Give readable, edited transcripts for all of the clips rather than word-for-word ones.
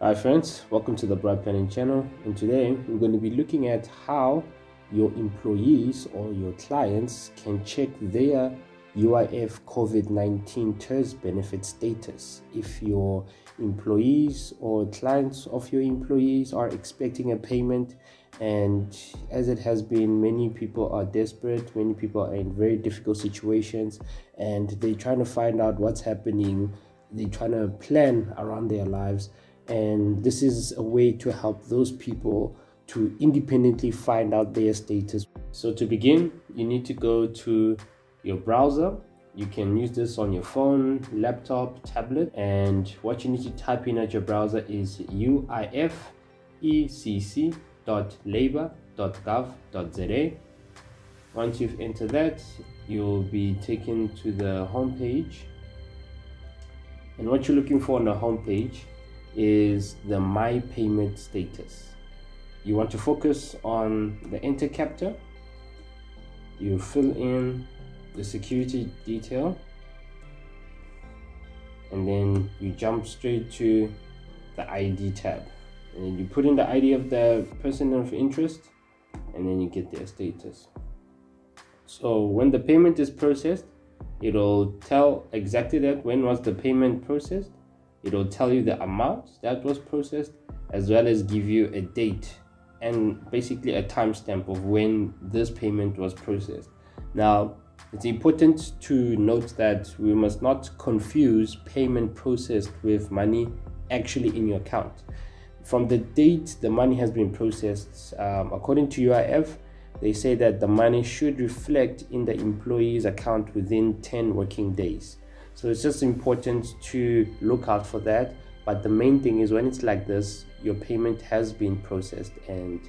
Hi friends, welcome to the Bright Planning channel, and today we're going to be looking at how your employees or your clients can check their UIF COVID-19 TERS benefit status. If your employees or clients of your employees are expecting a payment, and as it has been, many people are desperate, many people are in very difficult situations, and they're trying to find out what's happening, they're trying to plan around their lives. And this is a way to help those people to independently find out their status. So to begin, you need to go to your browser. You can use this on your phone, laptop, tablet, and what you need to type in at your browser is uifecc.labor.gov.za. Once you've entered that, you'll be taken to the home page, and what you're looking for on the home page is the My Payment Status. You want to focus on the enter captcha. You fill in the security detail, and then you jump straight to the ID tab, and then you put in the ID of the person of interest, and then you get their status. So when the payment is processed, it'll tell exactly that when was the payment processed. It'll tell you the amount that was processed, as well as give you a date and basically a timestamp of when this payment was processed. Now, it's important to note that we must not confuse payment processed with money actually in your account. From the date the money has been processed, according to UIF, they say that the money should reflect in the employee's account within 10 working days. So it's just important to look out for that. But the main thing is, when it's like this, your payment has been processed and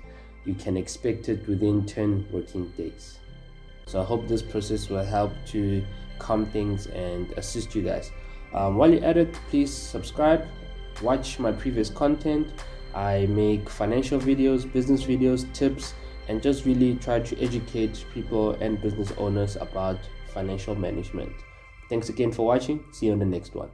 you can expect it within 10 working days. So I hope this process will help to calm things and assist you guys. While you're at it, please subscribe, watch my previous content. I make financial videos, business videos, tips, and just really try to educate people and business owners about financial management. Thanks again for watching. See you on the next one.